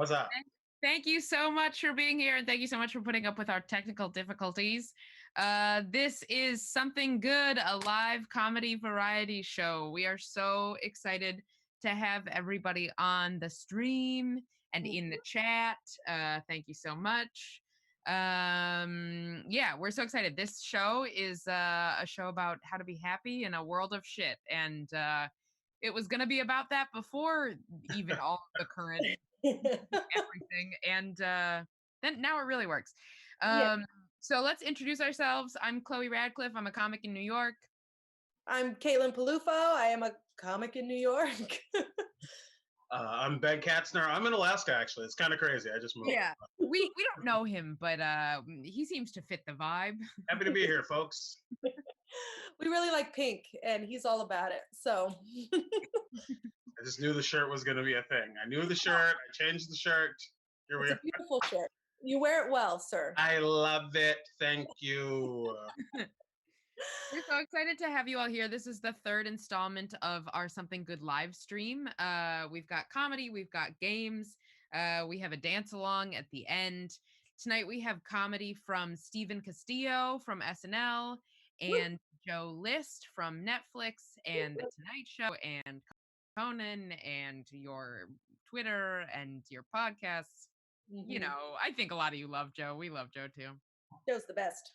What's up? Thank you so much for being here, and thank you so much for putting up with our technical difficulties. This is Something Good, a live comedy variety show. We are so excited to have everybody on the stream and in the chat. Thank you so much. Yeah, we're so excited. This show is a show about how to be happy in a world of shit, and it was going to be about that before even all of the current everything, and then now it really works. Yeah. So let's introduce ourselves. I'm Chloe Radcliffe. I'm a comic in New York. I'm Peluffo. I am a comic in New York. I'm Ben Katzner. I'm in Alaska, actually. It's kind of crazy. I just moved. Yeah, we don't know him, but he seems to fit the vibe. Happy to be here, folks. We really like pink, and he's all about it. So I just knew the shirt was going to be a thing. I knew the shirt. I changed the shirt. Here we it's are. a beautiful shirt. You wear it well, sir. I love it. Thank you. We're so excited to have you all here. This is the third installment of our Something Good live stream. We've got comedy, we've got games, we have a dance along at the end. Tonight we have comedy from Steven Castillo from SNL and Joe List from Netflix and The Tonight Show and Conan and your Twitter and your podcasts. Mm-hmm. You know, I think a lot of you love Joe. We love Joe too. Joe's the best.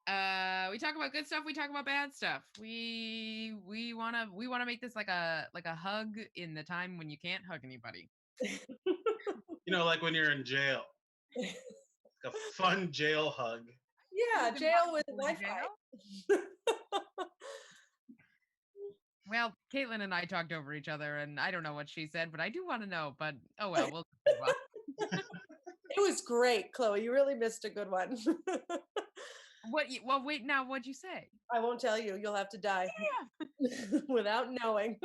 We talk about good stuff, we talk about bad stuff. We wanna make this like a hug in the time when you can't hug anybody. You know, like when you're in jail. Like a fun jail hug. Yeah, jail with Wi-Fi. Well, Caitlin and I talked over each other, and I don't know what she said, but I do want to know. But oh well, we'll move on. It was great, Chloe. You really missed a good one. Well, wait, now what'd you say? I won't tell you. You'll have to die. Yeah. Without knowing.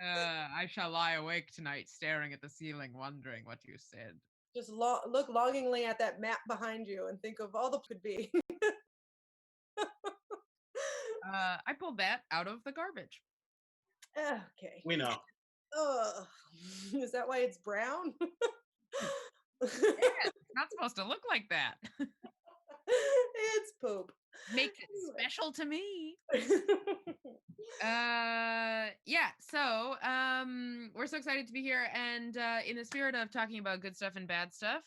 I shall lie awake tonight, staring at the ceiling, wondering what you said. Just look longingly at that map behind you and think of all the could be. I pulled that out of the garbage. Okay. We know. Is that why it's brown? Yeah, it's not supposed to look like that. It's poop. Makes it special to me. Yeah, so we're so excited to be here, and in the spirit of talking about good stuff and bad stuff,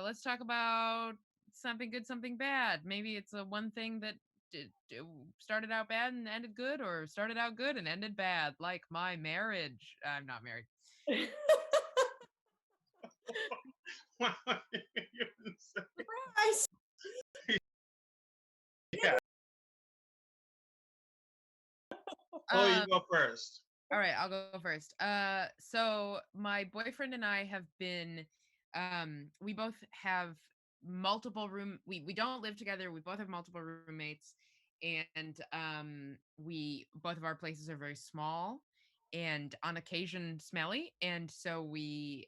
let's talk about something good, something bad. Maybe it's a one thing that started out bad and ended good, or started out good and ended bad, like my marriage. I'm not married. Surprise! Yeah. Oh, you go first. All right, I'll go first. So my boyfriend and I have been, we both have multiple we don't live together. We both have multiple roommates, and we both of our places are very small and on occasion smelly, and so we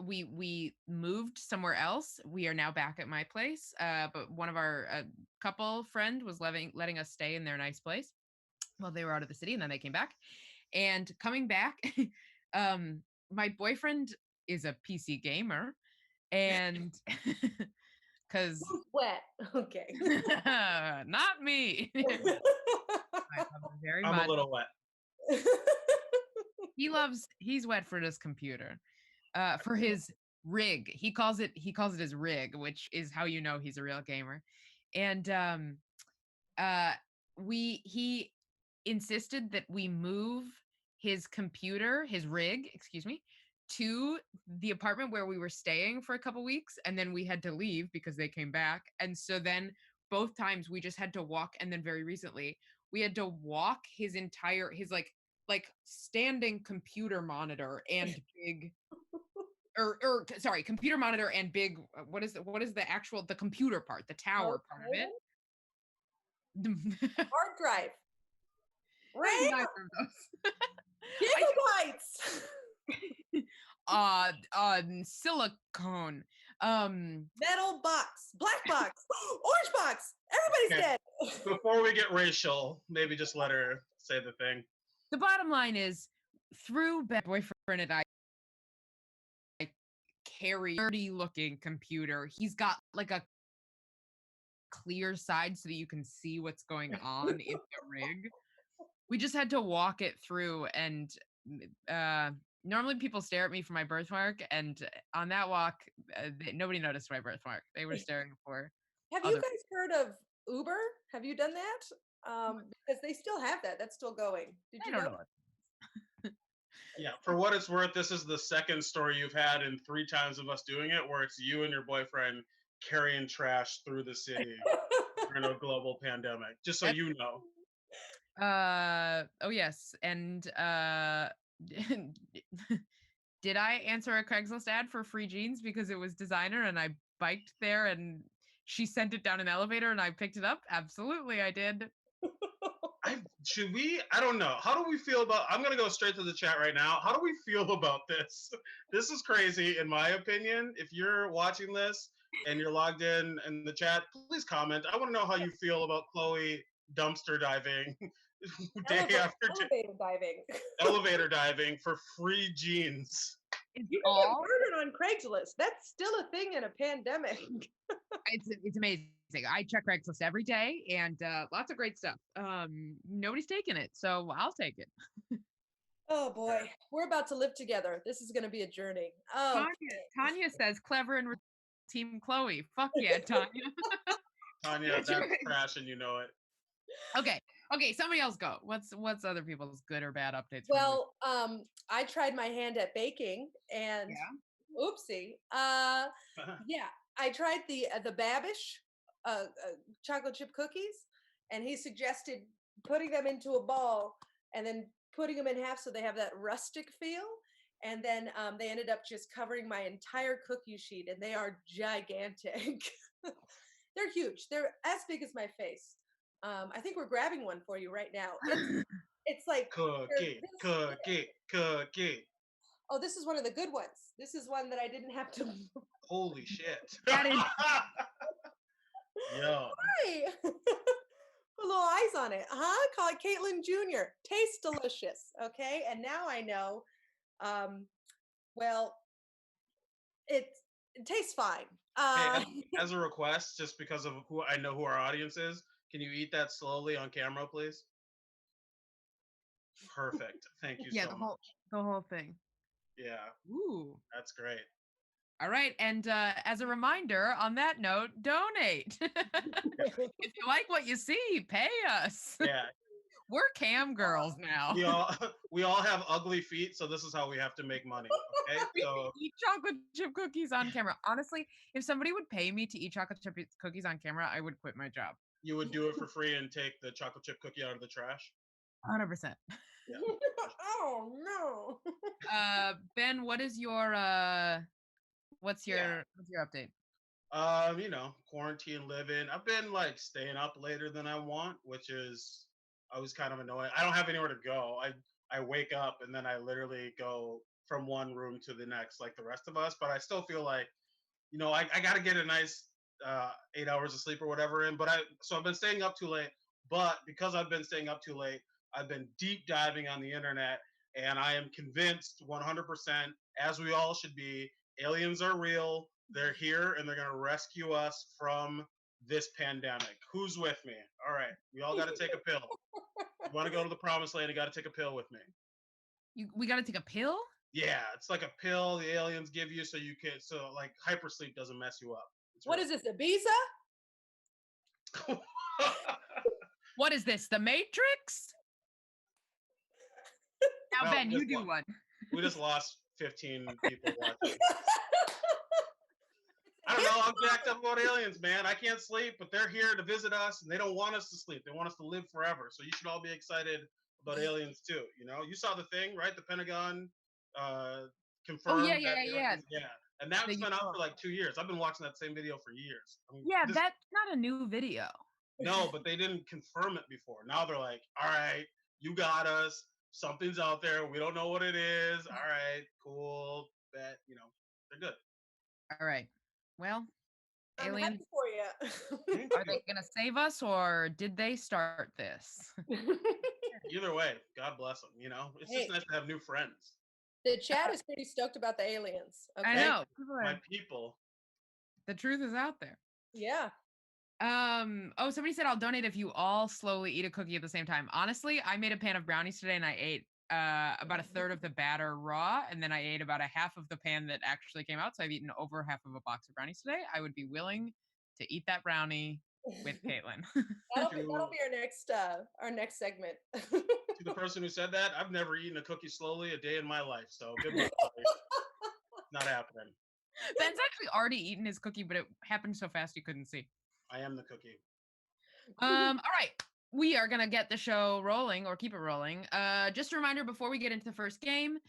we moved somewhere else. We are now back at my place, but one of our couple friend was letting us stay in their nice place while they were out of the city, and then they came back. And coming back, my boyfriend is a PC gamer, and because wet. Okay. not me. Very I'm much. a little wet. He's wet for his computer, for his rig. He calls it his rig, which is how you know he's a real gamer. And he insisted that we move his rig, to the apartment where we were staying for a couple weeks, and then we had to leave because they came back. And so then both times we just had to walk, and then very recently we had to walk his like standing computer monitor and big computer monitor and big what is the actual the computer part, the tower part of it. Hard drive. Right. Gigabytes. Silicone. Metal box. Black box. Orange box. Everybody's dead. Before we get racial, maybe just let her say the thing. The bottom line is through Ben's boyfriend and I carry dirty looking computer. He's got like a clear side so that you can see what's going on in the rig. We just had to walk it through, and normally people stare at me for my birthmark, and on that walk nobody noticed my birthmark. They were staring for Have you other guys heard of Uber? Have you done that? Because they still have that. That's still going. Did I you don't know? know what. Yeah, for what it's worth, this is the second story you've had in 3 times of us doing it, where it's you and your boyfriend carrying trash through the city during a global pandemic. Just so That's you know. oh yes, and did I answer a Craigslist ad for free jeans because it was designer and I biked there and she sent it down an elevator and I picked it up? Absolutely, I did. I don't know. How do we feel about, I'm going to go straight to the chat right now. How do we feel about this? This is crazy, in my opinion. If you're watching this and you're logged in the chat, please comment. I want to know how you feel about Chloe dumpster diving day after day. Elevator diving. Elevator diving for free jeans. It's You can all get murdered on Craigslist. That's still a thing in a pandemic. it's amazing. I check Craigslist every day and lots of great stuff. Nobody's taking it, so I'll take it. Oh boy, we're about to live together. This is going to be a journey. Oh, Tanya says clever and team Chloe. Fuck yeah, Tanya. Tanya, that's trash and you know it. Okay, somebody else go. What's other people's good or bad updates? Well, I tried my hand at baking and oopsie. Yeah, I tried the Babish chocolate chip cookies, and he suggested putting them into a ball and then putting them in half so they have that rustic feel. And then they ended up just covering my entire cookie sheet, and they are gigantic. They're huge. They're as big as my face. I think we're grabbing one for you right now. It's like cookie. Oh, this is one of the good ones. This is one that I didn't have to. Holy shit! That is. Yo. Hi. Put little eyes on it, huh? Call it Caitlin Jr. Tastes delicious. Okay, and now I know. Well, it tastes fine. Hey, as a request, just because of who I know who our audience is, can you eat that slowly on camera, please? Perfect. Thank you so much. The whole thing. Yeah. Ooh. That's great. All right, and as a reminder, on that note, donate. If you like what you see, pay us. Yeah. We're cam girls now. We all have ugly feet, so this is how we have to make money. Okay, so eat chocolate chip cookies on camera. Honestly, if somebody would pay me to eat chocolate chip cookies on camera, I would quit my job. You would do it for free and take the chocolate chip cookie out of the trash? 100%. Yeah. Oh no. Ben, what is your what's your update? Quarantine living. I've been like staying up later than I want, which is always kind of annoying. I don't have anywhere to go. I wake up and then I literally go from one room to the next like the rest of us, but I still feel like, I got to get a nice 8 hours of sleep or whatever in, so I've been staying up too late, but because I've been staying up too late, I've been deep diving on the internet, and I am convinced 100%, as we all should be, aliens are real. They're here and they're going to rescue us from this pandemic. Who's with me? All right. We all got to take a pill. You want to go to the promised land, you got to take a pill with me. We got to take a pill? Yeah, it's like a pill the aliens give you so like hypersleep doesn't mess you up. What is this, Ibiza? What is this, the Matrix? Now, Ben, you do one. We just lost 15 people watching. I don't know. I'm jacked up about aliens, man. I can't sleep, but they're here to visit us, and they don't want us to sleep. They want us to live forever. So you should all be excited about aliens too. You saw the thing, right? The Pentagon confirmed. Oh yeah. And that's been out for like 2 years. I've been watching that same video for years. That's not a new video. No, but they didn't confirm it before. Now they're like, all right, you got us. Something's out there. We don't know what it is. All right, cool. Bet, they're good. All right. Well, I'm aliens, happy for you. are they going to save us or did they start this? Either way, God bless them. You know, it's just nice to have new friends. The chat is pretty stoked about the aliens. Okay? I know. My people. The truth is out there. Yeah. Oh, somebody said I'll donate if you all slowly eat a cookie at the same time. Honestly, I made a pan of brownies today and I ate about a third of the batter raw, and then I ate about a half of the pan that actually came out. So I've eaten over half of a box of brownies today. I would be willing to eat that brownie with Caitlin. That'll be our next segment. To the person who said that, I've never eaten a cookie slowly a day in my life. So good luck. Not happening. Ben's actually already eaten his cookie, but it happened so fast you couldn't see. I am the cookie. All right. We are going to get the show rolling or keep it rolling. Just a reminder before we get into the first game,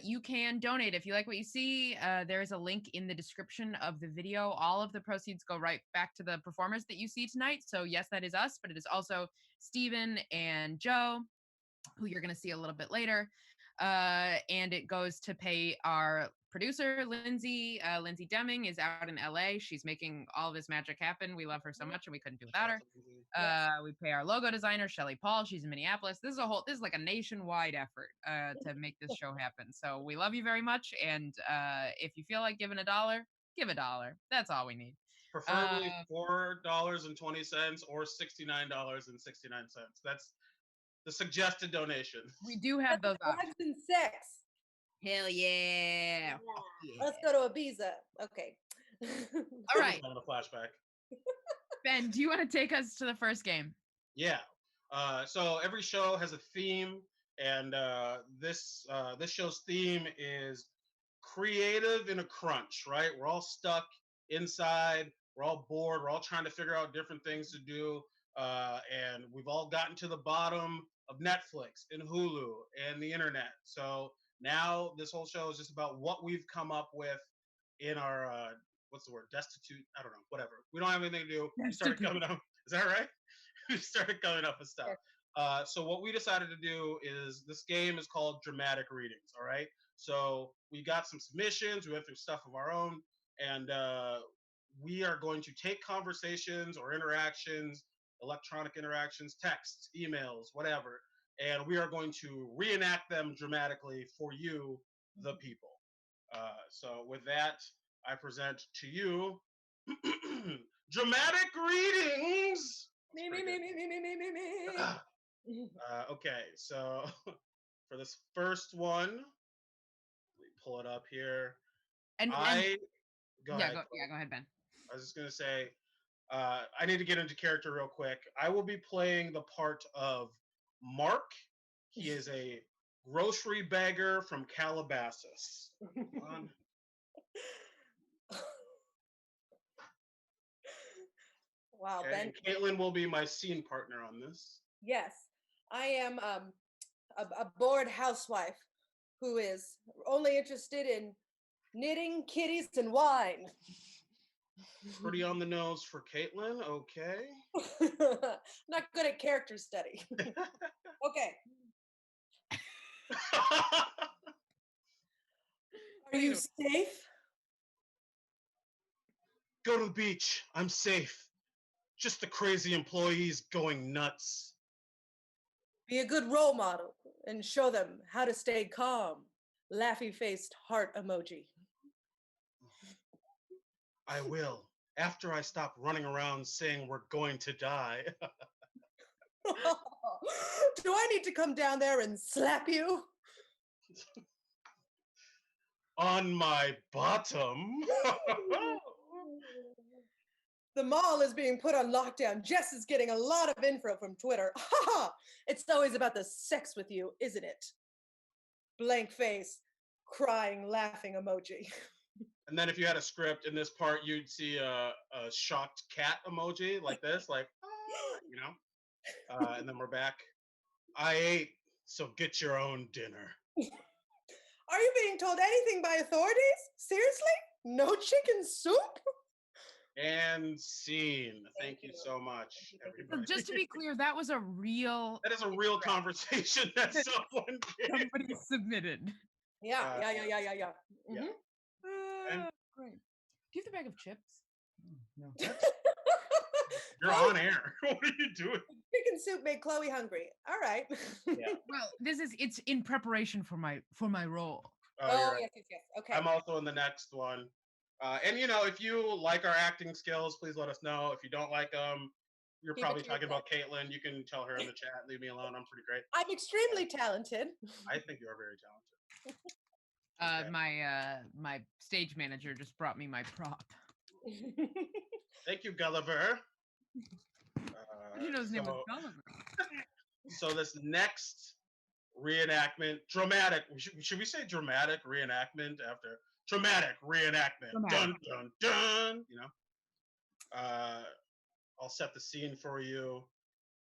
you can donate. If you like what you see, there is a link in the description of the video. All of the proceeds go right back to the performers that you see tonight. So yes, that is us, but it is also Steven and Joe, who you're going to see a little bit later. And it goes to pay our producer, Lindsay. Lindsay Deming is out in LA. She's making all of this magic happen. We love her so much and we couldn't do without her. We pay our logo designer, Shelly Paul. She's in Minneapolis. This is like a nationwide effort to make this show happen. So we love you very much. And if you feel like giving $1, give $1. That's all we need. Preferably $4.20 or $69.69. That's the suggested donation. We do have those options. And sex. Hell yeah. Let's go to Ibiza. Okay. All right. On the flashback. Ben, do you want to take us to the first game? Yeah. So every show has a theme, and this show's theme is creative in a crunch, right? We're all stuck inside. We're all bored. We're all trying to figure out different things to do. And we've all gotten to the bottom of Netflix and Hulu and the internet. So now this whole show is just about what we've come up with in our what's the word? Destitute? I don't know. Whatever. We don't have anything to do. We started coming up. Is that right? We started coming up with stuff. So what we decided to do is this game is called Dramatic Readings. All right. So we got some submissions. We went through stuff of our own, and we are going to take conversations or interactions, electronic interactions, texts, emails, whatever, and we are going to reenact them dramatically for you, the people. So with that, I present to you Dramatic Readings. Me. Okay, so for this first one, let me pull it up here. Go ahead. Go ahead, Ben. I was just gonna say, I need to get into character real quick. I will be playing the part of Mark. He is a grocery bagger from Calabasas. Wow, okay, Ben. Caitlin will be my scene partner on this. Yes, I am a bored housewife who is only interested in knitting, kitties, and wine. Pretty on the nose for Caitlin. Okay. Not good at character study. Okay. Are you safe? Go to the beach. I'm safe. Just the crazy employees going nuts. Be a good role model and show them how to stay calm. Laughy-faced heart emoji. I will. After I stop running around saying we're going to die. Do I need to come down there and slap you? On my bottom. The mall is being put on lockdown. Jess is getting a lot of info from Twitter. It's always about the sex with you, isn't it? Blank face, crying, laughing emoji. And then if you had a script in this part, you'd see a shocked cat emoji like this, like, you know? And then we're back. I ate, so get your own dinner. Are you being told anything by authorities? Seriously? No chicken soup? And scene. Thank you so much, everybody. So just to be clear, that was a real... That is a real conversation that someone somebody submitted. Yeah. Mm-hmm. Great. Do you have the bag of chips? No. You're on air. What are you doing? Chicken chicken soup made Chloe hungry. All right. Yeah. Well, it's in preparation for my role. Oh, Right. yes. Okay. I'm also in the next one. And if you like our acting skills, please let us know. If you don't like them, you're Keep it probably to talking yourself. about Caitlin. You can tell her in the chat. Leave me alone. I'm pretty great. I'm extremely talented. I think you are very talented. Okay. My stage manager just brought me my prop. Thank you, Gulliver. Did you know his name was Gulliver? So this next reenactment, dramatic. Should we say dramatic reenactment after dramatic reenactment? Dramatic. Dun dun dun. I'll set the scene for you.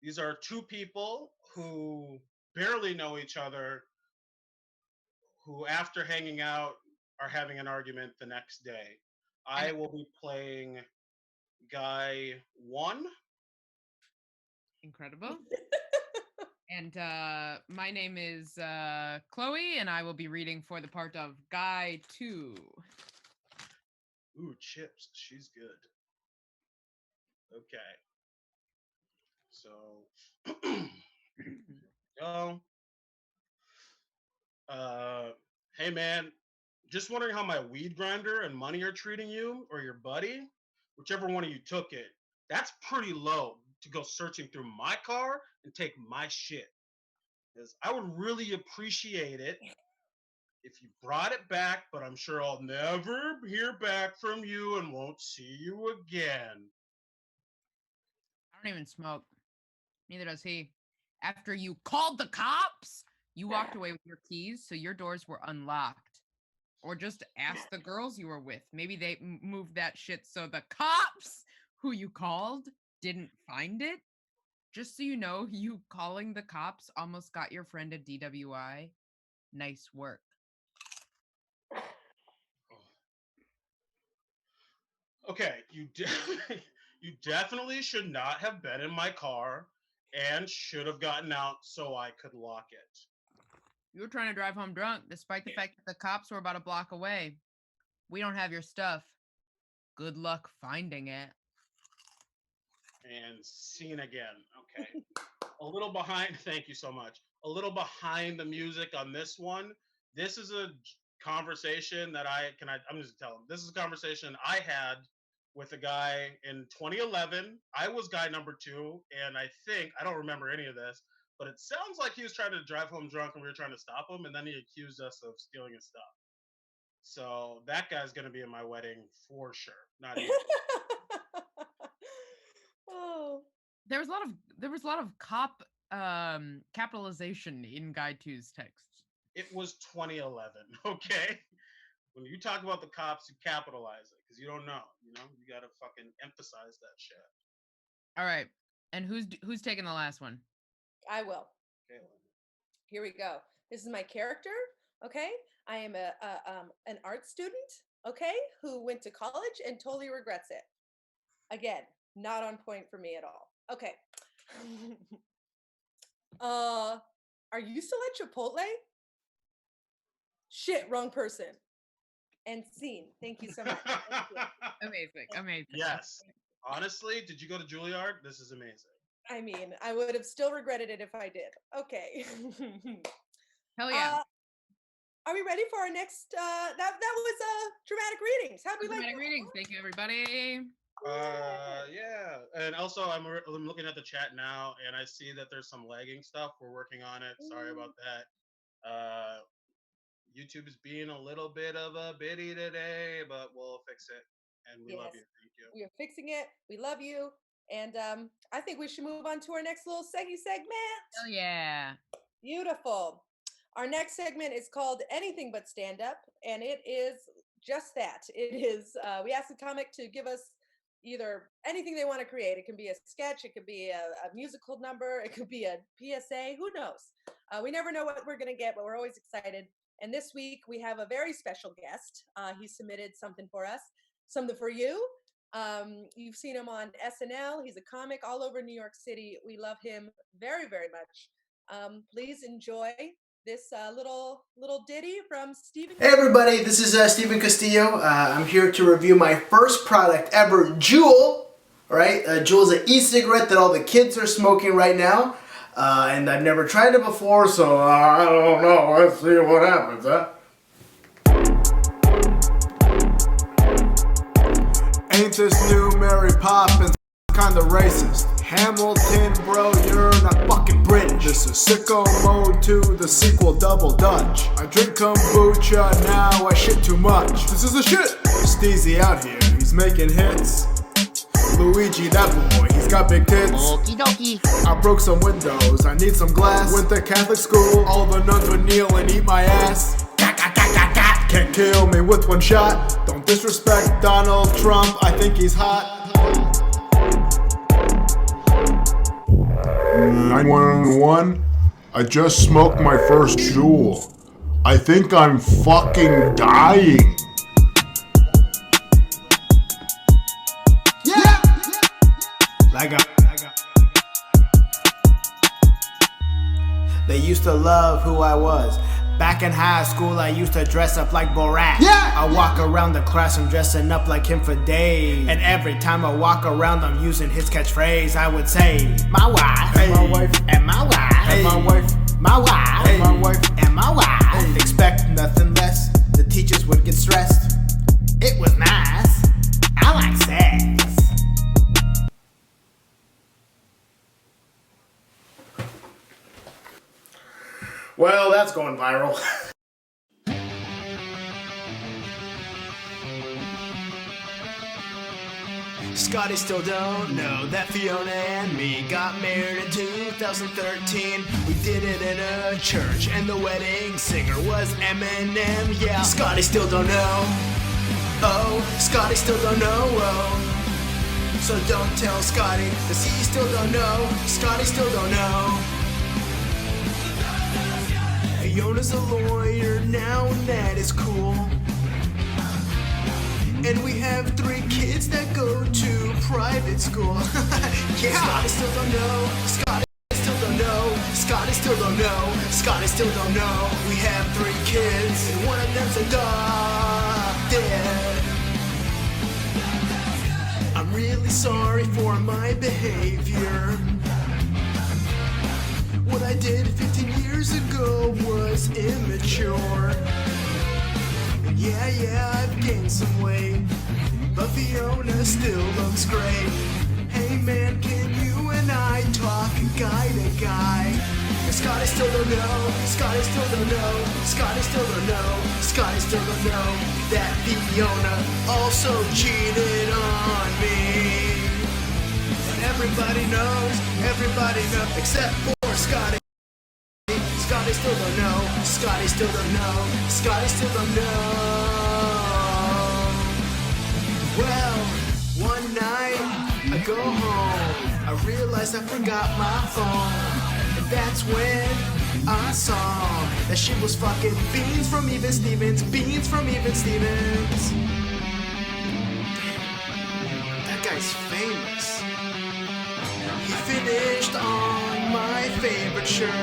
These are two people who barely know each other, who after hanging out are having an argument the next day. I will be playing guy 1. Incredible. And my name is Chloe, and I will be reading for the part of guy 2. Ooh, Chips, she's good. Okay. So, go. Hey man, just wondering how my weed grinder and money are treating you or your buddy, whichever one of you took it. That's pretty low to go searching through my car and take my shit. Because I would really appreciate it if you brought it back, but I'm sure I'll never hear back from you and won't see you again. I don't even smoke. Neither does he. After you called the cops, you walked away with your keys, so your doors were unlocked. Or just ask the girls you were with. Maybe they moved that shit so the cops who you called didn't find it. Just so you know, you calling the cops almost got your friend a DWI. Nice work. Okay, you definitely should not have been in my car and should have gotten out so I could lock it. You were trying to drive home drunk, despite the fact that the cops were about a block away. We don't have your stuff. Good luck finding it. And scene again. Okay. A little behind. Thank you so much. A little behind the music on this one. This is a conversation that I'm just telling. This is a conversation I had with a guy in 2011. I was guy number 2, and I don't remember any of this, but it sounds like he was trying to drive home drunk and we were trying to stop him, and then he accused us of stealing his stuff. So that guy's going to be in my wedding for sure. Not even. Oh. There was a lot of cop capitalization in Guy 2's text. It was 2011, okay? When you talk about the cops, you capitalize it because you don't know. You got to fucking emphasize that shit. All right. And who's taking the last one? I will. Okay. Here we go. This is my character, okay? I am an art student, okay, who went to college and totally regrets it. Again, not on point for me at all. Okay. Are you still at Chipotle? Shit, wrong person. And scene. Thank you so much. Amazing. Yes. Honestly, did you go to Juilliard? This is amazing. I mean, I would have still regretted it if I did. Okay. Hell yeah. Are we ready for our next? That was dramatic readings. How'd we like dramatic readings? Thank you, everybody. Yeah, and also I'm looking at the chat now, and I see that there's some lagging stuff. We're working on it. Sorry about that. YouTube is being a little bit of a biddy today, but we'll fix it. And we love you. Thank you. We are fixing it. We love you. And I think we should move on to our next little segment. Hell yeah. Beautiful. Our next segment is called Anything But Stand Up, and it is just that. It is, we ask the comic to give us either anything they want to create. It can be a sketch, it could be a musical number, it could be a PSA, who knows? We never know what we're going to get, but we're always excited. And this week we have a very special guest. He submitted something for us, something for you. You've seen him on SNL. He's a comic all over New York City. We love him very, very much. Please enjoy this little ditty from Steven. Hey everybody, this is Steven Castillo. I'm here to review my first product ever, Jewel. All right, Juul's an e-cigarette that all the kids are smoking right now. And I've never tried it before, so I don't know. Let's see what happens, huh? Ain't this new Mary Poppins kinda racist? Hamilton, bro, you're not fucking British. This is Sicko Mode 2, the sequel Double Dutch. I drink kombucha, now I shit too much. This is the shit! Steezy out here, he's making hits. Luigi, that boy, he's got big tits. Okie dokie. I broke some windows, I need some glass. Went to Catholic school, all the nuns would kneel and eat my ass. Can't kill me with one shot. Don't disrespect Donald Trump, I think he's hot. 911, I just smoked my first Juul. I think I'm fucking dying. Yeah! Like They used to love who I was. Back in high school, I used to dress up like Borat. Yeah! I walk around the class, I'm dressing up like him for days. And every time I walk around, I'm using his catchphrase. I would say, my wife, Hey. my wife, and my wife, Hey. my wife, my wife, Hey. my wife, and my wife. Expect nothing less. The teachers would get stressed. It was nice. I like sex. Well, that's going viral. Scotty still don't know that Fiona and me got married in 2013. We did it in a church and the wedding singer was Eminem. Yeah, Scotty still don't know. Oh, Scotty still don't know. Oh. So don't tell Scotty, cause he still don't know. Scotty still don't know. Fiona's a lawyer now and that is cool. And we have 3 kids that go to private school. Yeah. Scotty still don't know. Scotty still don't know. Scotty still don't know. Scotty still don't know. We have 3 kids and one of them's adopted. I'm really sorry for my behavior. What I did 15 years ago was immature. And yeah, I've gained some weight, but Fiona still looks great. Hey man, can you and I talk guy to guy? And Scotty still don't know, Scotty still don't know, Scotty still don't know, Scotty still don't know that Fiona also cheated on me. Everybody knows, except for Scotty. Scotty still don't know, Scotty still don't know, Scotty still don't know. Well, one night I go home, I realize I forgot my phone. And that's when I saw that she was fucking beans from Even Stevens, beans from Even Stevens. That guy's famous. He finished on my favorite shirt.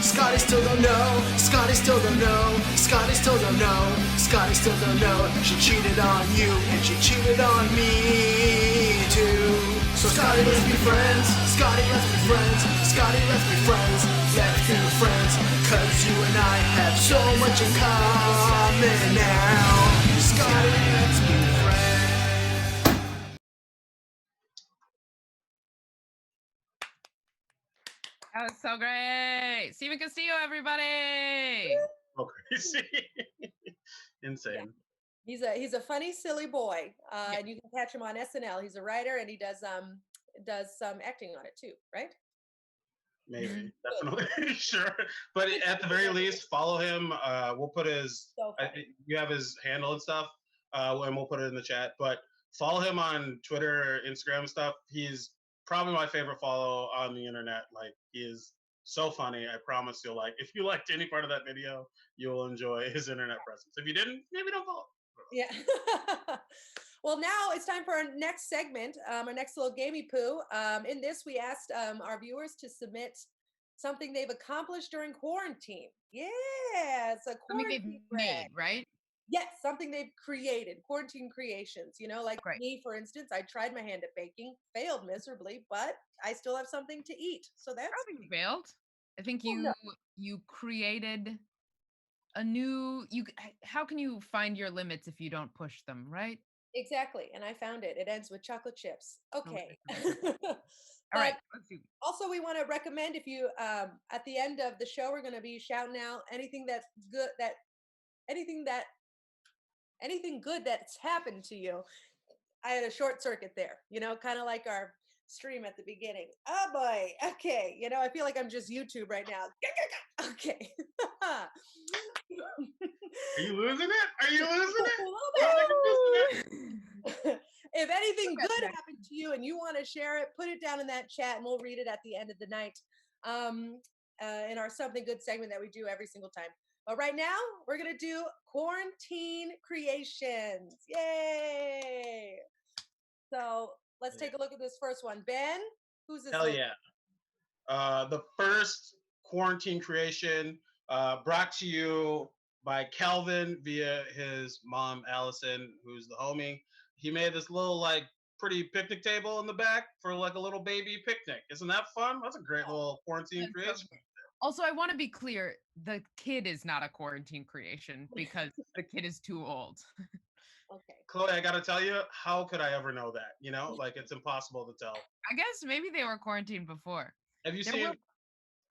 Scotty still don't know, Scotty still don't know, Scotty still don't know, Scotty still don't know. She cheated on you and she cheated on me too. So Scotty, let's be friends, Scotty, let's be friends, Scotty, let's be friends, let's be friends. Cause you and I have so much in common now. Scotty, let's be friends. That was so great. Steven Castillo, everybody. Oh, crazy. Insane. Yeah. He's a funny, silly boy. And you can catch him on SNL. He's a writer and he does some acting on it too, right? Maybe. Definitely. Sure. But at the very least, follow him. We'll put his you have his handle and stuff. And we'll put it in the chat. But follow him on Twitter, Instagram stuff. He's probably my favorite follow on the internet. Like, he is so funny. I promise you'll like. If you liked any part of that video, you'll enjoy his internet presence. If you didn't, maybe don't follow. Yeah. Well, now it's time for our next segment, our next little gamey poo. In this, we asked our viewers to submit something they've accomplished during quarantine. Yeah, it's a Something quarantine they've made, right? Yes, something they've created, quarantine creations. Like Great. me, for instance, I tried my hand at baking, failed miserably, but I still have something to eat. So I that's don't think you failed. I think well, no, you created a new how can you find your limits if you don't push them, right? exactly. And I found it. It ends with chocolate chips. Oh, Okay. all right, But let's do also, we want to recommend if you, at the end of the show, we're going to be shouting out anything that's good, anything that, anything good that's happened to you. I had a short circuit there, kind of like our stream at the beginning. Oh boy. Okay. I feel like I'm just YouTube right now. Okay. Are you losing it? Are you losing it? A little Looks bit. like you're losing it. If anything Look at good that. happened to you and you want to share it, put it down in that chat and we'll read it at the end of the night, in our Something Good segment that we do every single time. But right now, we're going to do quarantine creations. Yay! So let's take a look at this first one. Ben, who's this? Hell little- yeah. The first quarantine creation brought to you by Calvin via his mom, Allison, who's the homie. He made this little, like, pretty picnic table in the back for, like, a little baby picnic. Isn't that fun? That's a great little quarantine That's so creation. good. Also, I want to be clear, the kid is not a quarantine creation because the kid is too old. Okay. Chloe, I gotta tell you, how could I ever know that? Like, it's impossible to tell. I guess maybe they were quarantined before. Have you There seen? will-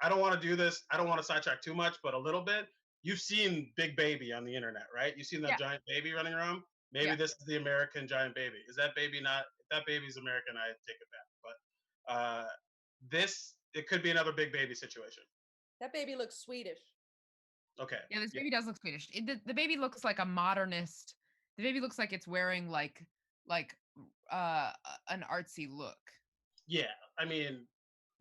I don't want to do this. I don't want to sidetrack too much, but a little bit. You've seen Big Baby on the internet, right? You've seen that Yeah. giant baby running around. Maybe Yeah. this is the American giant baby. Is that baby not? If that baby's American, I take it back. But it could be another Big Baby situation. That baby looks Swedish. Okay. Yeah, this baby does look Swedish. The baby looks like a modernist. The baby looks like it's wearing like an artsy look. Yeah. I mean,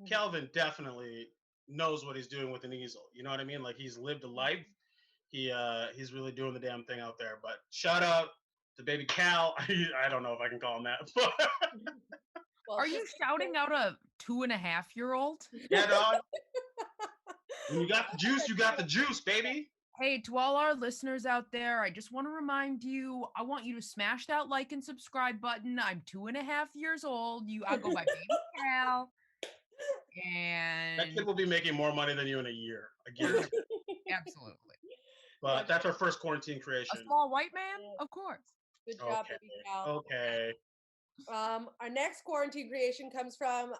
Calvin definitely knows what he's doing with an easel. You know what I mean? Like, he's lived a life. He's really doing the damn thing out there. But shout out to baby Cal. I don't know if I can call him that. Well, Are you shouting out a 2.5-year-old? Yeah, dog. When you got the juice, you got the juice, baby. Hey, to all our listeners out there, I just want to remind you, I want you to smash that like and subscribe button. I'm 2.5 years old. I go by Baby Cal. That And kid will be making more money than you in a year. I guarantee. absolutely. But that's our first quarantine A creation. small white man? Of course. Good job, Okay. baby Cal. Okay. Our next quarantine creation comes from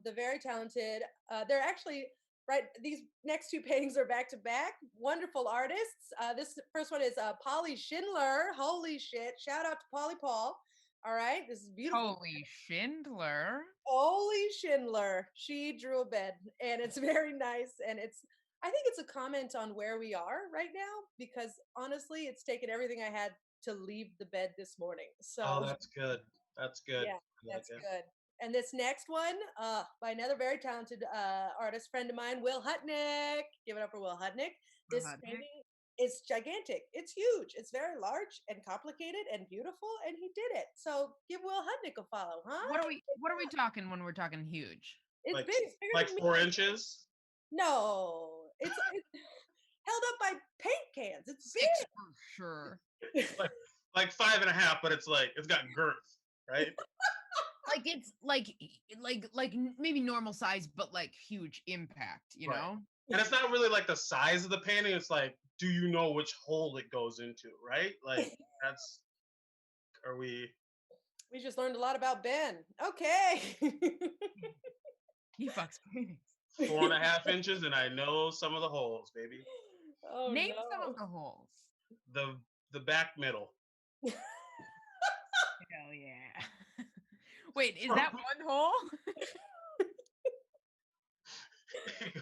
the very talented. They're actually right. These next two paintings are back to back. Wonderful artists. This first one is Polly Schindler. Holy shit! Shout out to Polly Paul. All right, this is beautiful. Holy Schindler. Holy Schindler. She drew a bed, and it's very nice. And I think it's a comment on where we are right now because honestly, it's taken everything I had to leave the bed this morning. So. Oh, that's good. That's good. Yeah, I like that's it. good. And this next one, by another very talented artist friend of mine, Will Hutnick. Give it up for Will Hutnick. Will This Hutnick. painting is gigantic. It's huge. It's very large and complicated and beautiful, and he did it. So give Will Hutnick a follow, huh? What are we talking when we're talking huge? It's Like, big. It's bigger like than me. 4 inches. No, it's held up by paint cans. It's 6 big. for sure. Like 5.5, but it's got girth, right? Like it's like maybe normal size, but like huge impact, you Right. know? And it's not really like the size of the painting. It's like, do you know which hole it goes into, right? Like, are we? We just learned a lot about Ben. Okay. He fucks paintings. 4.5 inches, and I know some of the holes, baby. Oh, Name no. some of the holes. The back middle. Hell yeah. Wait, is that one hole? It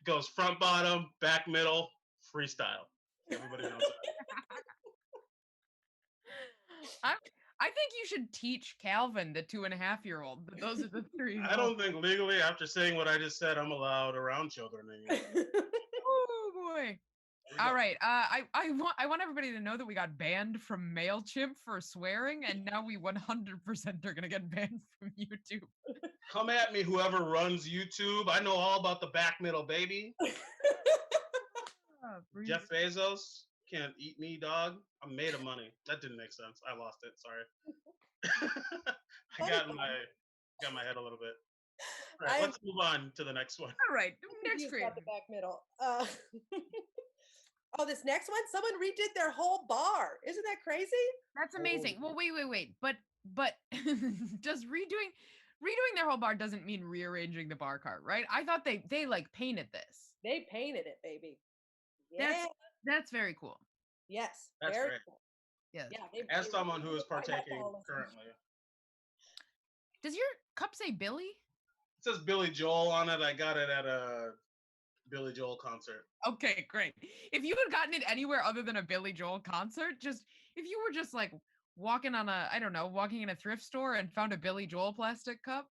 goes front, bottom, back, middle, freestyle. Everybody knows that. I think you should teach Calvin, the 2.5-year-old. But those are the 3. I don't think legally, after saying what I just said, I'm allowed around children anymore. Oh boy. All right. I want everybody to know that we got banned from MailChimp for swearing, and now we 100% are gonna get banned from YouTube. Come at me, whoever runs YouTube. I know all about the back middle, baby. Jeff Bezos. Can't eat me, dog. I'm made of money. That didn't make sense. I lost it. Sorry. I got my head a little bit. All right, let's move on to the next one. All right, next creative. The back middle. Oh, this next one, someone redid their whole bar. Isn't that crazy? That's amazing. Well, wait. But just redoing their whole bar doesn't mean rearranging the bar cart, right? I thought they like painted this. They painted it, baby. Yeah. That's very cool. Yes. That's very great. cool. Yes. Yeah. As someone who is partaking currently. Does your cup say Billy? It says Billy Joel on it. I got it at a Billy Joel concert. Okay, great. If you had gotten it anywhere other than a Billy Joel concert, if you were just like walking in a thrift store and found a Billy Joel plastic cup,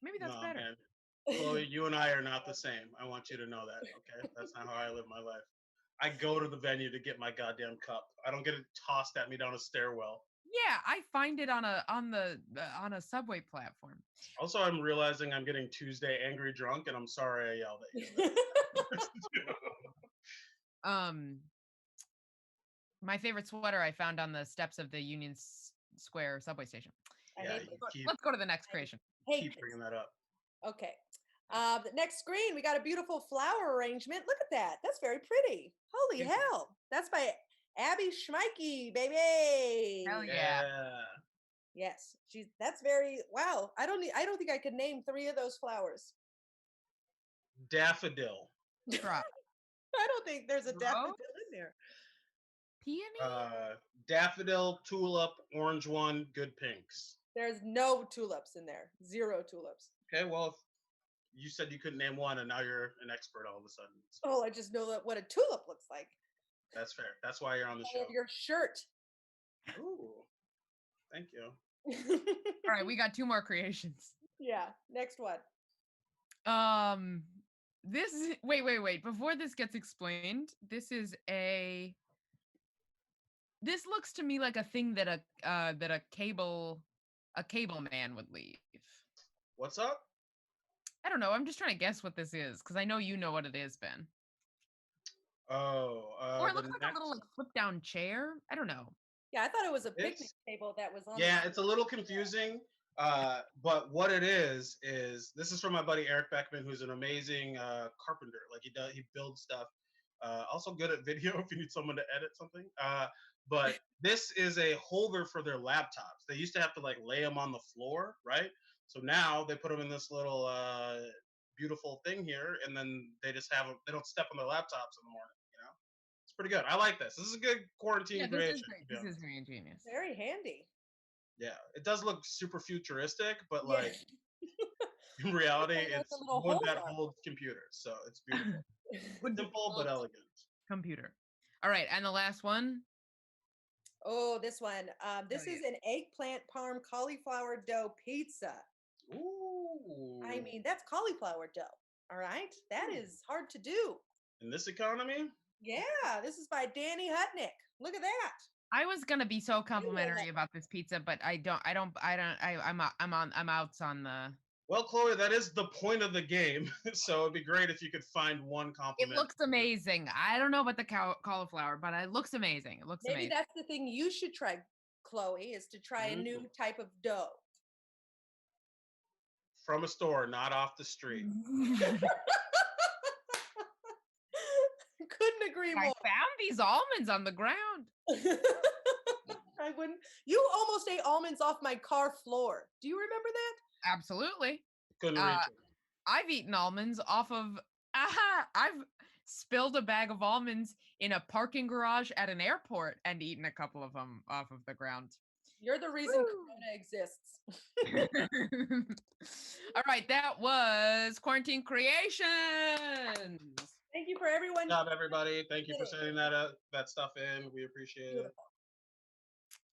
maybe that's better. Man. Chloe, you and I are not the same. I want you to know that, okay? That's not how I live my life. I go to the venue to get my goddamn cup. I don't get it tossed at me down a stairwell. Yeah, I find it on a subway platform. Also, I'm realizing I'm getting Tuesday angry drunk, and I'm sorry I yelled at you. My favorite sweater I found on the steps of the Union Square subway station. Yeah, let's go to the next creation. Keep bringing that up. Okay. The next screen, we got a beautiful flower arrangement. Look at that. That's very pretty. Holy hell. That's by Abby Schmeike, baby. Hell yeah. Yes. That's very wow. I don't think I could name 3 of those flowers. Daffodil. I don't think there's a daffodil in there. Peony? Daffodil, tulip, orange one, good pinks. There's no tulips in there. 0 tulips. Okay, well, you said you couldn't name one, and now you're an expert all of a sudden. So. Oh, I just know what a tulip looks like. That's fair. That's why you're on the show. Your shirt. Ooh, thank you. All right, we got 2 more creations. Yeah, next one. This is wait. Before this gets explained, this looks to me like a thing that a cable man would leave. What's up? I don't know. I'm just trying to guess what this is because I know you know what it is, Ben. Or it looks like a little like flip down chair. I don't know. Yeah, I thought it was a picnic table that was on. Yeah, it's a little confusing. But what it is this is from my buddy Eric Beckman, who's an amazing carpenter. Like he builds stuff. Also good at video if you need someone to edit something. But this is a holder for their laptops. They used to have to like lay them on the floor, right? So now they put them in this little beautiful thing here, and then they just have them. They don't step on their laptops in the morning. You know, it's pretty good. I like this. This is a good quarantine creation. This is very ingenious. Very handy. Yeah, it does look super futuristic, but like in reality, it's one that holds computers. So it's beautiful. Simple but elegant. Computer. All right, and the last one. Oh, this one. This is an eggplant parm cauliflower dough pizza. Ooh. I mean, that's cauliflower dough. All right. That is hard to do. In this economy? Yeah. This is by Danny Hutnick. Look at that. I was gonna be so complimentary about this pizza, but I'm out on the. Well, Chloe, that is the point of the game. So it'd be great if you could find one compliment. It looks amazing. I don't know about the cauliflower, but it looks amazing. It looks amazing. Maybe that's the thing you should try, Chloe, is to try a new type of dough. From a store, not off the street. Couldn't agree more. I found these almonds on the ground. I wouldn't. You almost ate almonds off my car floor. Do you remember that? Absolutely. Couldn't reach it. I've eaten almonds off of. I've spilled a bag of almonds in a parking garage at an airport and eaten a couple of them off of the ground. You're the reason Corona exists. All right, that was Quarantine Creations. Thank you for everyone. Good job, everybody. Thank you for sending that stuff in. We appreciate it.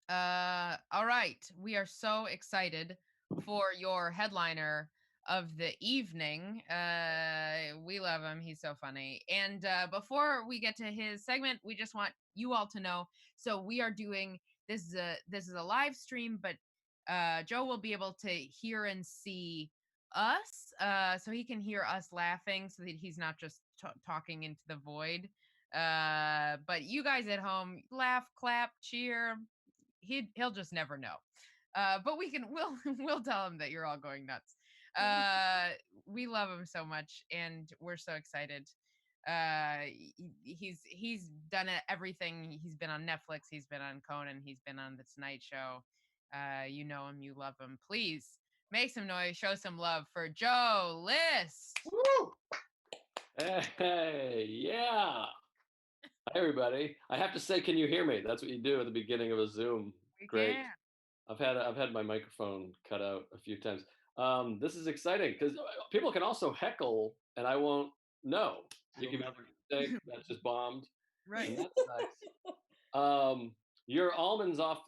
All right, we are so excited for your headliner of the evening. We love him. He's so funny. And before we get to his segment, we just want you all to know. So we are doing this is a live stream, but Joe will be able to hear and see us, so he can hear us laughing, so that he's not just talking into the void. But you guys at home, laugh, clap, cheer. He'll just never know. But we'll tell him that you're all going nuts. We love him so much, and we're so excited. He's done everything. He's been on Netflix. He's been on Conan. He's been on the Tonight Show. You know him. You love him. Please make some noise. Show some love for Joe List. Woo! Hey, yeah. Hi, everybody. I have to say, can you hear me? That's what you do at the beginning of a Zoom. We Great. can. I've had my microphone cut out a few times. This is exciting because people can also heckle, and I won't know. You can think that's just bombed. Right. And that's nice. Your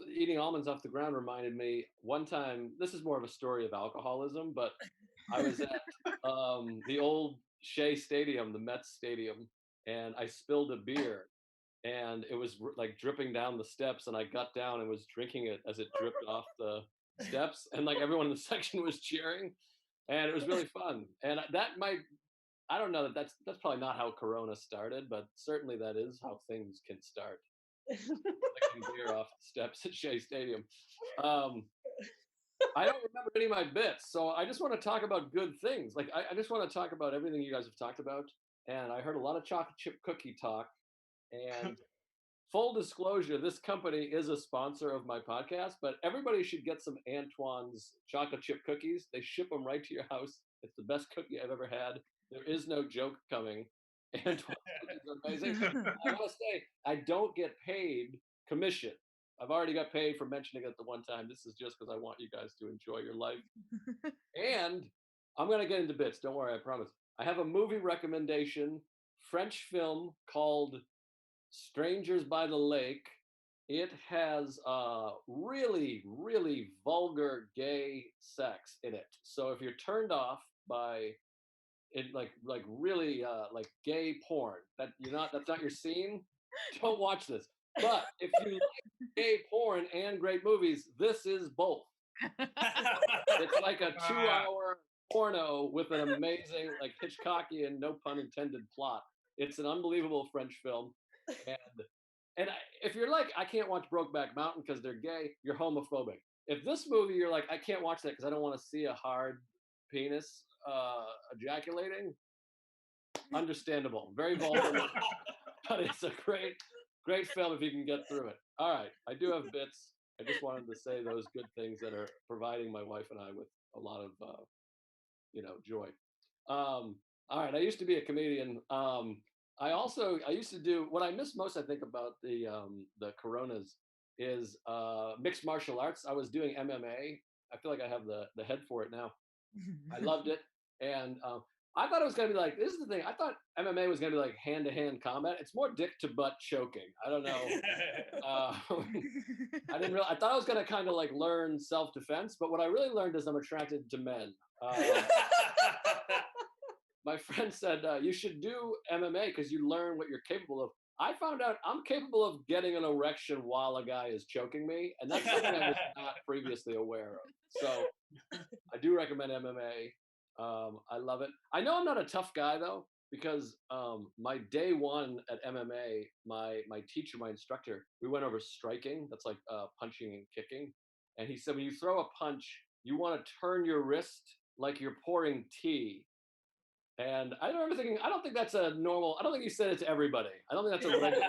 eating almonds off the ground reminded me one time. This is more of a story of alcoholism, but I was at the old Shea Stadium, the Mets Stadium, and I spilled a beer, and it was like dripping down the steps, and I got down and was drinking it as it dripped off the steps, and like everyone in the section was cheering, and it was really fun. And that might, I don't know, that's probably not how Corona started, but certainly that is how things can start. Licking beer off the steps at Shea Stadium. I don't remember any of my bits, so I just want to talk about good things. Like I just want to talk about everything you guys have talked about, and I heard a lot of chocolate chip cookie talk. And full disclosure, this company is a sponsor of my podcast, but everybody should get some Antoine's chocolate chip cookies. They ship them right to your house. It's the best cookie I've ever had. There is no joke coming. Antoine's cookies are amazing. I want to say, I don't get paid commission. I've already got paid for mentioning it the one time. This is just because I want you guys to enjoy your life. And I'm going to get into bits. Don't worry, I promise. I have a movie recommendation, French film called Strangers by the Lake. It has really, really vulgar gay sex in it. So if you're turned off by it, like really like gay porn, that's not your scene, don't watch this. But if you like gay porn and great movies, this is both. It's like a 2-hour porno with an amazing, like Hitchcockian, no pun intended, plot. It's an unbelievable French film. And if you're like, I can't watch Brokeback Mountain because they're gay, you're homophobic. If this movie, you're like, I can't watch that because I don't want to see a hard penis ejaculating, understandable. Very vulgar, but it's a great film if you can get through it. All right, I do have bits. I just wanted to say those good things that are providing my wife and I with a lot of, joy. All right, I used to be a comedian. I used to do what I miss most, I think, about the Coronas is mixed martial arts. I was doing MMA. I feel like I have the head for it now. I loved it, and I thought it was gonna be like, this is the thing. I thought MMA was gonna be like hand-to-hand combat. It's more dick to butt choking. I don't know. I thought I was gonna kind of like learn self-defense, but what I really learned is I'm attracted to men. My friend said you should do MMA because you learn what you're capable of. I found out I'm capable of getting an erection while a guy is choking me, and that's something I was not previously aware of. So I do recommend MMA. I love it. I know I'm not a tough guy though, because my day one at MMA, my teacher, my instructor, we went over striking. That's like punching and kicking. And he said, when you throw a punch, you want to turn your wrist like you're pouring tea. And I remember thinking, I don't think that's a normal, I don't think he said it to everybody. I don't think that's a regular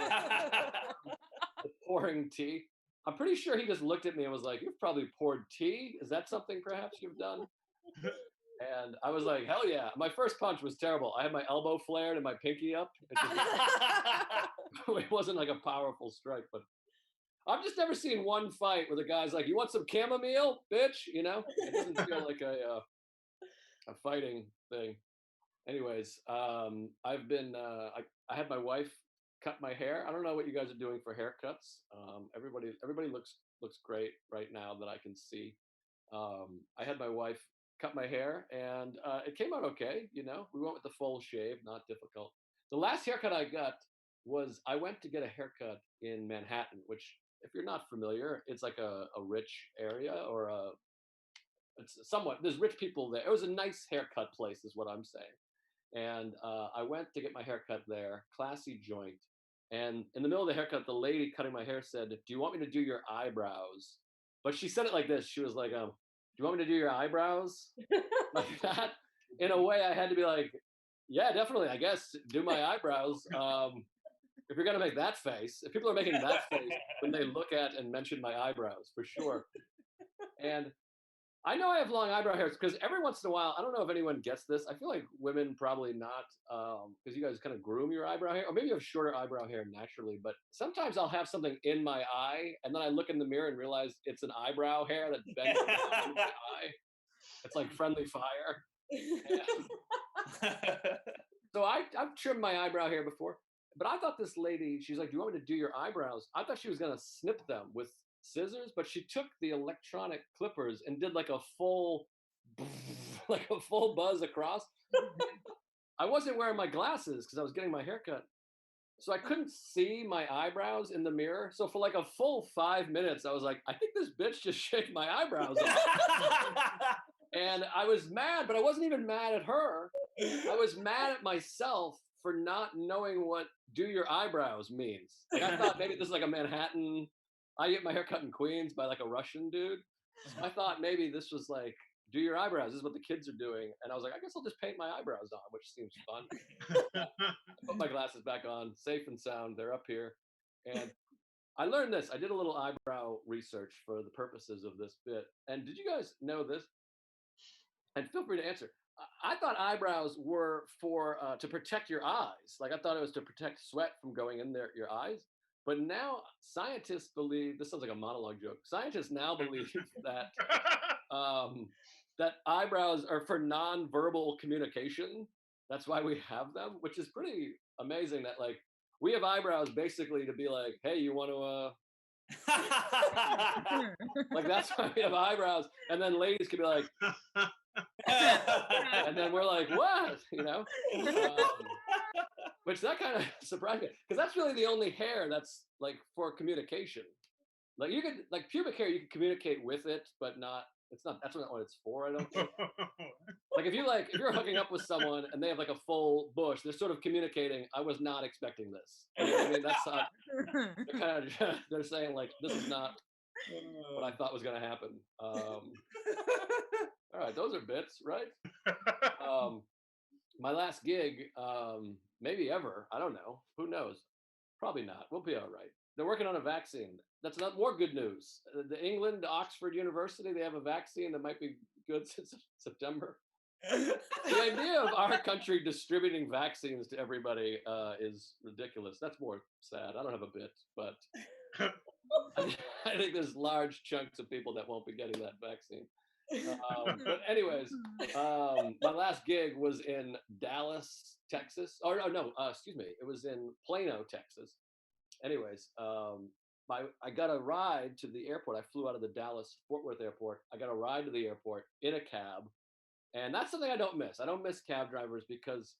pouring tea. I'm pretty sure he just looked at me and was like, you've probably poured tea. Is that something perhaps you've done? And I was like, hell yeah. My first punch was terrible. I had my elbow flared and my pinky up. It wasn't like a powerful strike, but I've just never seen one fight where the guy's like, you want some chamomile, bitch? You know, it doesn't feel like a fighting thing. Anyways, I've been, I had my wife cut my hair. I don't know what you guys are doing for haircuts. Everybody looks great right now that I can see. I had my wife cut my hair and it came out okay. You know, we went with the full shave, not difficult. The last haircut I got was I went to get a haircut in Manhattan, which if you're not familiar, it's like a rich area or it's somewhat, there's rich people there. It was a nice haircut place is what I'm saying. And I went to get my haircut there, classy joint. And in the middle of the haircut, the lady cutting my hair said, "Do you want me to do your eyebrows?" But she said it like this. She was like, "Do you want me to do your eyebrows?" Like that. In a way, I had to be like, "Yeah, definitely. I guess do my eyebrows." If you're gonna make that face, if people are making that face when they look at and mention my eyebrows, for sure. And I know I have long eyebrow hairs because every once in a while, I don't know if anyone gets this. I feel like women probably not, because you guys kind of groom your eyebrow hair, or maybe you have shorter eyebrow hair naturally. But sometimes I'll have something in my eye, and then I look in the mirror and realize it's an eyebrow hair that bends down in my eye. It's like friendly fire. So I've trimmed my eyebrow hair before, but I thought this lady, she's like, "Do you want me to do your eyebrows?" I thought she was gonna snip them with scissors, but she took the electronic clippers and did like a full like a full buzz across. I wasn't wearing my glasses because I was getting my hair cut, so I couldn't see my eyebrows in the mirror. So for like a full 5 minutes, I was like, I think this bitch just shaved my eyebrows off. And I was mad, but I wasn't even mad at her. I was mad at myself for not knowing what "do your eyebrows" means. Like I thought maybe this is like a Manhattan. I get my hair cut in Queens by like a Russian dude. So I thought maybe this was like, "Do your eyebrows." This is what the kids are doing. And I was like, I guess I'll just paint my eyebrows on, which seems fun. Put my glasses back on, safe and sound. They're up here. And I learned this. I did a little eyebrow research for the purposes of this bit. And did you guys know this? And feel free to answer. I thought eyebrows were for to protect your eyes. Like I thought it was to protect sweat from going in your eyes. But now scientists believe, this sounds like a monologue joke. Scientists now believe that that eyebrows are for non-verbal communication. That's why we have them, which is pretty amazing. That like we have eyebrows basically to be like, "Hey, you want to?" Like that's why we have eyebrows, and then ladies can be like, and then we're like, "What?" You know. Which that kind of surprised me because that's really the only hair that's like for communication. Like you could like pubic hair, you can communicate with it, but not. It's not. That's not what it's for. I don't think. Like if you're hooking up with someone and they have like a full bush, they're sort of communicating. I was not expecting this. You know what I mean, that's not. They're kind of they're saying like this is not what I thought was going to happen. All right, those are bits, right? My last gig, maybe ever. I don't know. Who knows? Probably not. We'll be all right. They're working on a vaccine. That's not more good news. The England, Oxford University, they have a vaccine that might be good since September. The idea of our country distributing vaccines to everybody is ridiculous. That's more sad. I don't have a bit, but I think there's large chunks of people that won't be getting that vaccine. But anyways, my last gig was in Dallas, Texas. Or no, excuse me, it was in Plano, Texas. Anyways, I got a ride to the airport. I flew out of the Dallas Fort Worth airport. I got a ride to the airport in a cab, and that's something I don't miss. I don't miss cab drivers because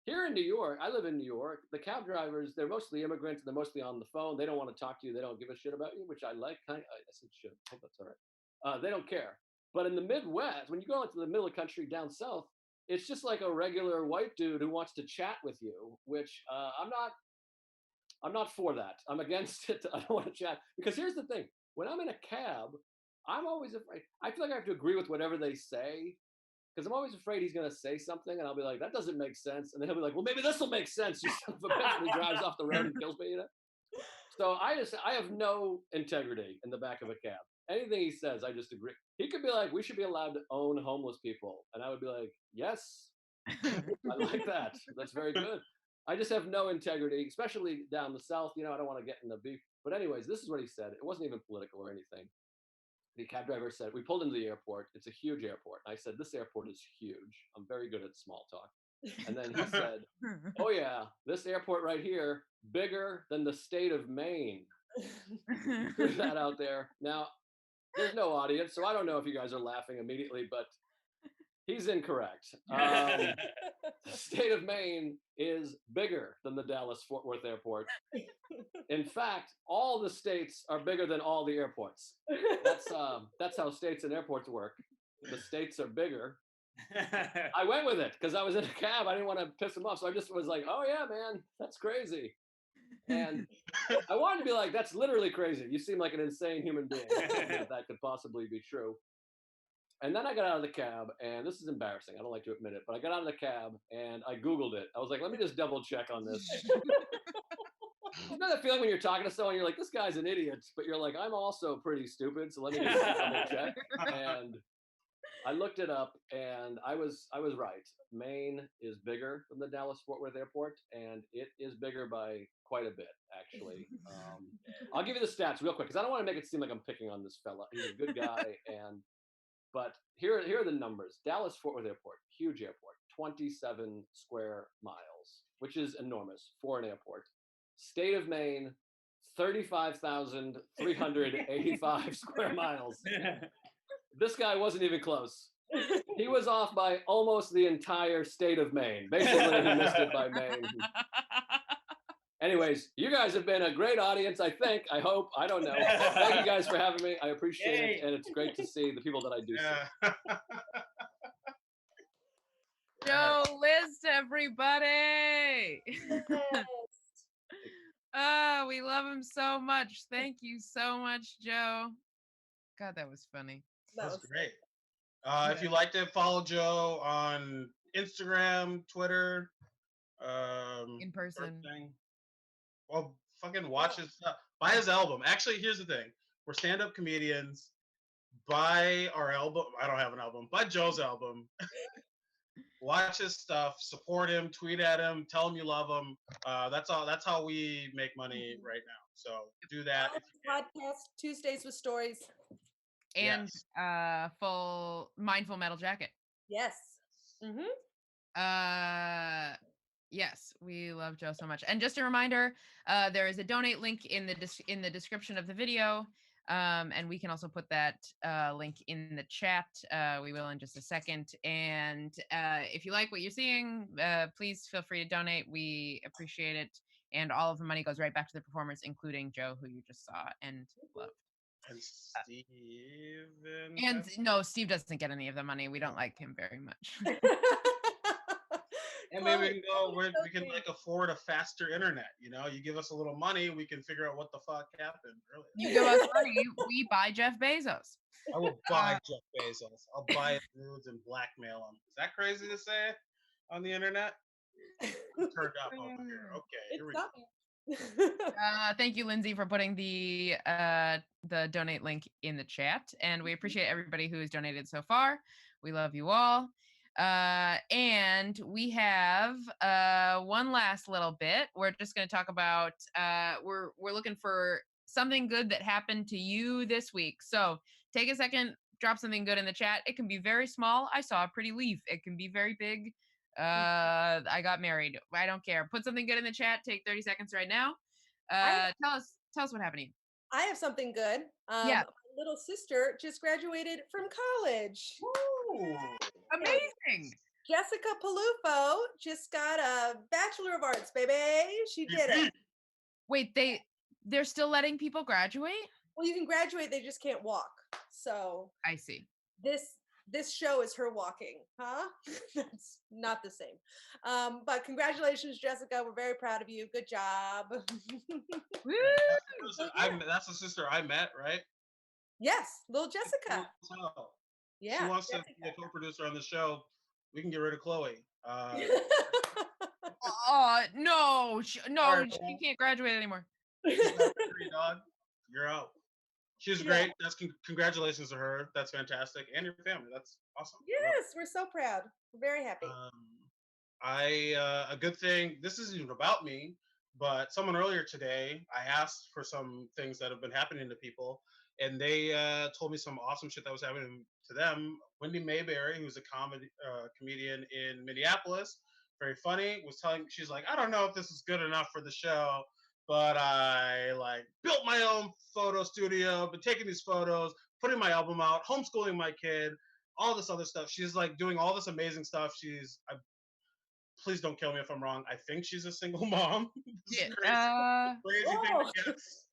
here in New York, I live in New York. The cab drivers, they're mostly immigrants. They're mostly on the phone. They don't want to talk to you. They don't give a shit about you, which I like. I said shit. I hope that's all right. They don't care. But in the Midwest, when you go into the middle of the country down south, it's just like a regular white dude who wants to chat with you, which I'm not for that. I'm against it. I don't want to chat because here's the thing. When I'm in a cab, I'm always afraid. I feel like I have to agree with whatever they say because I'm always afraid he's going to say something and I'll be like, that doesn't make sense. And then he'll be like, well, maybe this will make sense. You son of a bitch, and he drives off the road and kills me, you know? So I have no integrity in the back of a cab. Anything he says, I just agree. He could be like, we should be allowed to own homeless people. And I would be like, yes, I like that. That's very good. I just have no integrity, especially down the south. You know, I don't want to get in the beef. But anyways, this is what he said. It wasn't even political or anything. The cab driver said, we pulled into the airport. It's a huge airport. And I said, this airport is huge. I'm very good at small talk. And then he said, oh yeah, this airport right here, bigger than the state of Maine. Threw that out there. Now, there's no audience, so I don't know if you guys are laughing immediately, but he's incorrect. The state of Maine is bigger than the Dallas-Fort Worth airport. In fact, all the states are bigger than all the airports. That's how states and airports work. The states are bigger. I went with it because I was in a cab. I didn't want to piss him off, so I just was like, "Oh yeah, man, that's crazy." And I wanted to be like, that's literally crazy. You seem like an insane human being. That could possibly be true. And then I got out of the cab, and this is embarrassing. I don't like to admit it, but I got out of the cab and I Googled it. I was like, let me just double check on this. You know that feeling when you're talking to someone, you're like, this guy's an idiot, but you're like, I'm also pretty stupid, so let me just double check. And I looked it up, and I was right. Maine is bigger than the Dallas-Fort Worth Airport, and it is bigger by quite a bit, actually. I'll give you the stats real quick, because I don't want to make it seem like I'm picking on this fella. He's a good guy, but here are the numbers. Dallas-Fort Worth Airport, huge airport, 27 square miles, which is enormous for an airport. State of Maine, 35,385 square miles. This guy wasn't even close. He was off by almost the entire state of Maine. Basically, he missed it by Maine. Anyways, you guys have been a great audience, I think. I hope. I don't know. Thank you guys for having me. I appreciate it. And it's great to see the people that I do see. Joe List, everybody. Oh, we love him so much. Thank you so much, Joe. God, that was funny. That was great. If you'd like to follow Joe on Instagram, Twitter, in person. everything, well, fucking watch his stuff. Buy his album. Actually, here's the thing. We're stand-up comedians. Buy our album. I don't have an album. Buy Joe's album. Watch his stuff. Support him. Tweet at him. Tell him you love him. That's all. That's how we make money right now. So do that. Podcast Tuesdays with Stories. And full Mindful Metal Jacket. Yes. Mm-hmm. Yes, we love Joe so much. And just a reminder, there is a donate link in the description of the video. And we can also put that link in the chat. We will in just a second. And if you like what you're seeing, please feel free to donate. We appreciate it. And all of the money goes right back to the performers, including Joe, who you just saw and loved. And Steven. And no, Steve doesn't get any of the money. We don't like him very much. And maybe we can go. We can like afford a faster internet. You know, you give us a little money, we can figure out what the fuck happened. Really, you give us money, we buy Jeff Bezos. I will buy Jeff Bezos. I'll buy his nudes and blackmail him. Is that crazy to say on the internet? Turned up over here. Okay, here we go. Thank you, Lindsay, for putting the donate link in the chat, and we appreciate everybody who has donated so far. We love you all. And we have one last little bit. We're just going to talk about we're looking for something good that happened to you this week. So take a second, drop something good in the chat. It can be very small. I saw a pretty leaf. It can be very big. I got married. I don't care. Put something good in the chat. Take 30 seconds right now. Tell us what happened to you. I have something good. Yeah. My little sister just graduated from college. Ooh. Amazing. Jessica Peluffo just got a Bachelor of Arts, baby. She did it. Wait, they're still letting people graduate? Well, you can graduate, they just can't walk. So I see. This show is her walking, huh? That's not the same. But congratulations, Jessica. We're very proud of you. Good job. That's the sister I met, right? Yes, little Jessica. Yeah. She wants to be a co-producer on the show. We can get rid of Chloe. No, she can't graduate anymore. Dog. You're out. She's great. That's congratulations to her. That's fantastic, and your family. That's awesome. Yes, we're so proud. We're very happy. A good thing. This isn't even about me, but someone earlier today, I asked for some things that have been happening to people, and they told me some awesome shit that was happening to them. Wendy Mayberry, who's a comedian in Minneapolis, very funny, was she's like, I don't know if this is good enough for the show, but I built my own photo studio, been taking these photos, putting my album out, homeschooling my kid, all this other stuff. She's doing all this amazing stuff. Please don't kill me if I'm wrong. I think she's a single mom. Crazy thing to guess.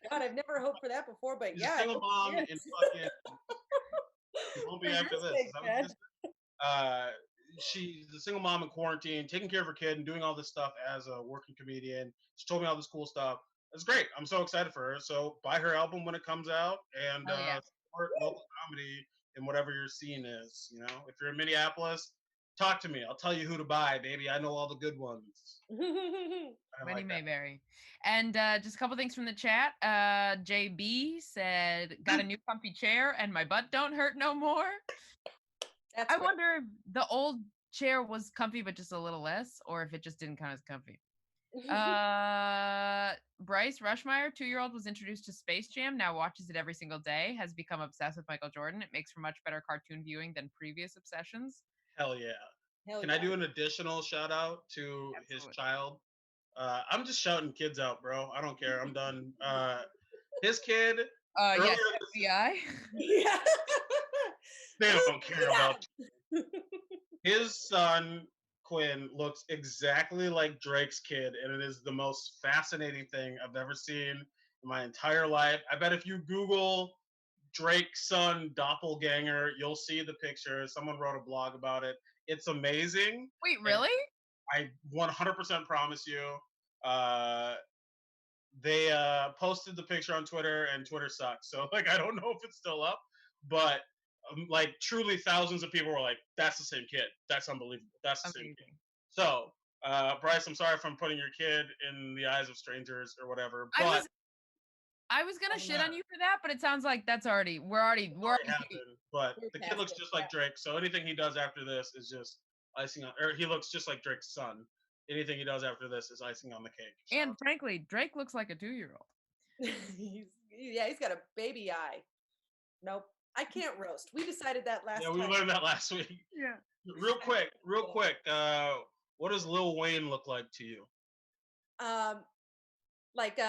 God, I've never hoped for that before, but she's a single mom in fucking. You won't be after this. she's a single mom in quarantine, taking care of her kid and doing all this stuff as a working comedian. She told me all this cool stuff. It's great. I'm so excited for her. So buy her album when it comes out and Hell yeah. support local comedy in whatever your scene is. You know, if you're in Minneapolis, talk to me. I'll tell you who to buy, baby. I know all the good ones. I Rennie like that. Mayberry. And just a couple things from the chat. JB said, got a new comfy chair and my butt don't hurt no more. That's I right. wonder if the old chair was comfy but just a little less, or if it just didn't count as comfy. Bryce Rushmeyer, 2-year-old, was introduced to Space Jam, now watches it every single day, has become obsessed with Michael Jordan. It makes for much better cartoon viewing than previous obsessions. Hell yeah. Hell Can yeah. I do an additional shout out to his Absolutely. child? I'm just shouting kids out, bro. I don't care. I'm done. His kid. Yes, earlier FBI. Yeah. They don't care about you. His son Quinn looks exactly like Drake's kid, and it is the most fascinating thing I've ever seen in my entire life. I bet if you Google Drake's son doppelganger, you'll see the picture. Someone wrote a blog about it. It's amazing. Wait, And really? I 100% promise you. They posted the picture on Twitter, and Twitter sucks. So like, I don't know if it's still up, but like truly thousands of people were like, "That's the same kid. That's unbelievable. That's the same kid." So, Bryce, I'm sorry if I'm putting your kid in the eyes of strangers or whatever, but I was gonna shit on you for that, but it sounds like that's already we're already happened. But the kid looks just like Drake, so anything he does after this is just icing on. Or he looks just like Drake's son. Anything he does after this is icing on the cake. So. And frankly, Drake looks like a 2-year-old. He's got a baby eye. Nope, I can't roast. We decided that last time. Yeah, we learned that last week. Yeah. Real quick. What does Lil Wayne look like to you? Like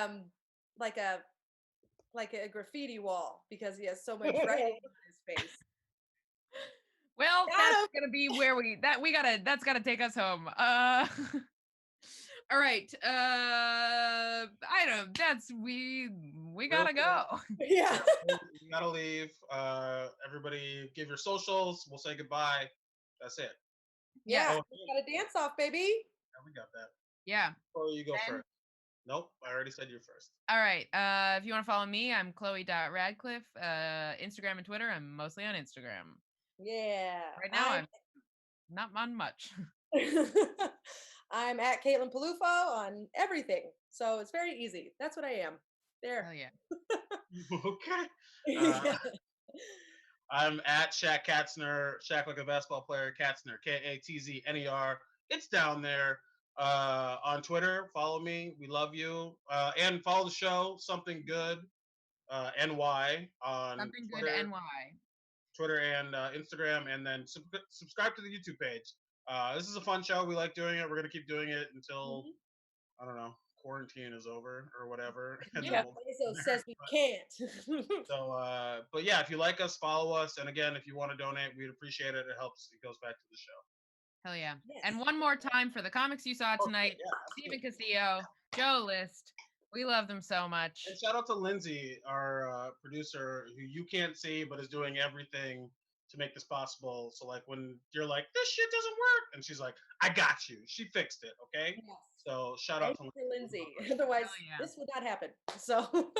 a graffiti wall, because he has so much writing on his face. Well, that's gonna be where that's gotta take us home. All right. We gotta go. Yeah. We gotta leave. Everybody give your socials. We'll say goodbye. That's it. Yeah. Oh, Got a dance off, baby. Yeah, we got that. Yeah. Or you go Ben? first. Nope, I already said you first. All right. If you want to follow me, I'm Chloe.Radcliffe. Instagram and Twitter. I'm mostly on Instagram. Yeah. Right now, I'm not on much. I'm at Caitlin Peluffo on everything. So it's very easy. That's what I am. There. Hell yeah. Okay. I'm at Shaq Katzner. Shaq like a basketball player. Katzner. Katzner. It's down there. On Twitter, follow me. We love you. And follow the show, Something Good NY on Something Twitter, Good NY. Twitter and Instagram, and then subscribe to the YouTube page. This is a fun show. We like doing it. We're gonna keep doing it until I don't know, quarantine is over or whatever. And yeah, Bezos says we can't. So, but yeah, if you like us, follow us. And again, if you want to donate, we'd appreciate it. It helps. It goes back to the show. Hell yeah. Yes. And one more time for the comics you saw tonight, Steven Castillo, Joe List. We love them so much. And shout out to Lindsay, our producer, who you can't see, but is doing everything to make this possible. So like when you're like, this shit doesn't work, and she's like, I got you. She fixed it. Okay. Yes. So shout out to Lindsay. Otherwise, this would not happen. So